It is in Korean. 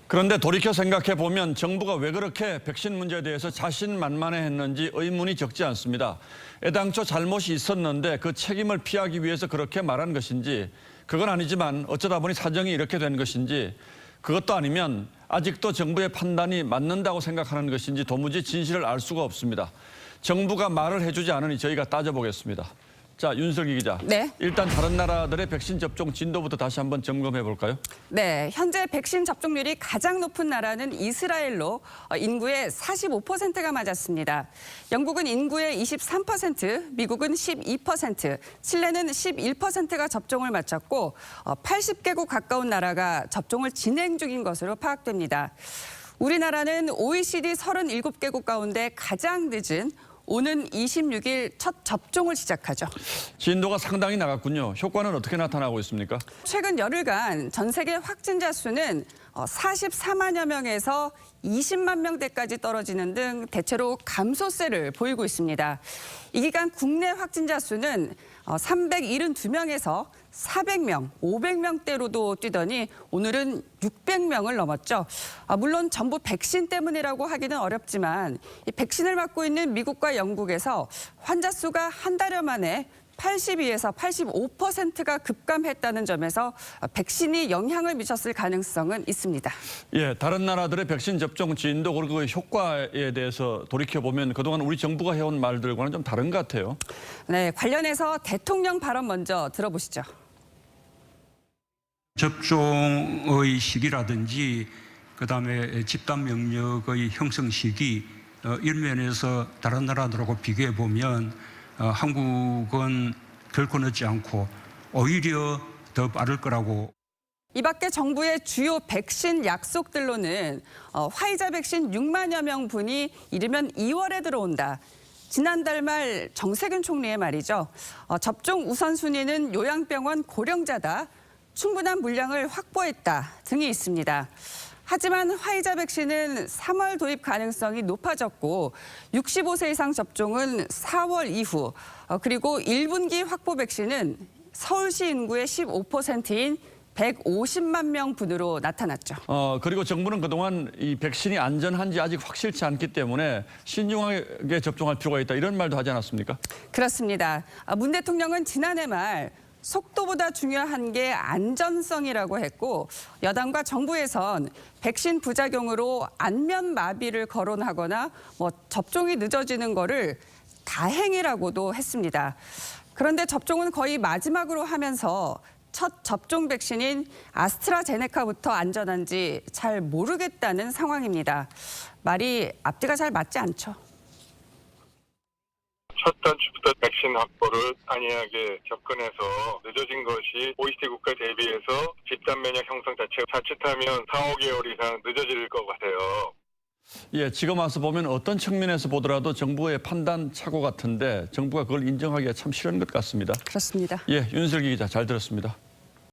그런데 돌이켜 생각해 보면 정부가 왜 그렇게 백신 문제에 대해서 자신만만해했는지 의문이 적지 않습니다. 애당초 잘못이 있었는데 그 책임을 피하기 위해서 그렇게 말한 것인지, 그건 아니지만 어쩌다 보니 사정이 이렇게 된 것인지, 그것도 아니면 아직도 정부의 판단이 맞는다고 생각하는 것인지 도무지 진실을 알 수가 없습니다. 정부가 말을 해주지 않으니 저희가 따져보겠습니다. 자, 윤석기 기자. 네. 일단 다른 나라들의 백신 접종 진도부터 다시 한번 점검해 볼까요? 네, 현재 백신 접종률이 가장 높은 나라는 이스라엘로 인구의 45%가 맞았습니다. 영국은 인구의 23%, 미국은 12%, 칠레는 11%가 접종을 마쳤고 80개국 가까운 나라가 접종을 진행 중인 것으로 파악됩니다. 우리나라는 OECD 37개국 가운데 가장 늦은 오는 26일 첫 접종을 시작하죠. 진도가 상당히 나갔군요. 효과는 어떻게 나타나고 있습니까? 최근 열흘간 전 세계 확진자 수는 44만여 명에서 20만 명대까지 떨어지는 등 대체로 감소세를 보이고 있습니다. 이 기간 국내 확진자 수는 372명에서 400명, 500명대로도 뛰더니 오늘은 600명을 넘었죠. 물론 전부 백신 때문이라고 하기는 어렵지만 이 백신을 맞고 있는 미국과 영국에서 환자 수가 한 달여 만에 82에서 85%가 급감했다는 점에서 백신이 영향을 미쳤을 가능성은 있습니다. 예, 다른 나라들의 백신 접종 진도 그리고 그 효과에 대해서 돌이켜보면 그동안 우리 정부가 해온 말들과는 좀 다른 것 같아요. 네, 관련해서 대통령 발언 먼저 들어보시죠. 접종의 시기라든지 그다음에 집단 면역의 형성 시기 이런 면에서 다른 나라들하고 비교해 보면 한국은 결코 늦지 않고 오히려 더 빠를 거라고. 이 밖에 정부의 주요 백신 약속들로는 화이자 백신 6만여 명분이 이르면 2월에 들어온다. 지난달 말 정세균 총리의 말이죠. 접종 우선순위는 요양병원 고령자다. 충분한 물량을 확보했다 등이 있습니다. 하지만 화이자 백신은 3월 도입 가능성이 높아졌고 65세 이상 접종은 4월 이후, 그리고 1분기 확보 백신은 서울시 인구의 15%인 150만 명 분으로 나타났죠. 그리고 정부는 그동안 이 백신이 안전한지 아직 확실치 않기 때문에 신중하게 접종할 필요가 있다, 이런 말도 하지 않았습니까? 그렇습니다. 문 대통령은 지난해 말 속도보다 중요한 게 안전성이라고 했고, 여당과 정부에선 백신 부작용으로 안면 마비를 거론하거나 접종이 늦어지는 거를 다행이라고도 했습니다. 그런데 접종은 거의 마지막으로 하면서 첫 접종 백신인 아스트라제네카부터 안전한지 잘 모르겠다는 상황입니다. 말이 앞뒤가 잘 맞지 않죠. 첫 단추부터 백신 확보를 안이하게 접근해서 늦어진 것이 OECD 국가 대비해서 집단 면역 형성 자체가 자칫하면 4, 5개월 이상 늦어질 것 같아요. 예, 지금 와서 보면 어떤 측면에서 보더라도 정부의 판단 착오 같은데 정부가 그걸 인정하기가 참 싫은 것 같습니다. 그렇습니다. 예, 윤석기 기자 잘 들었습니다.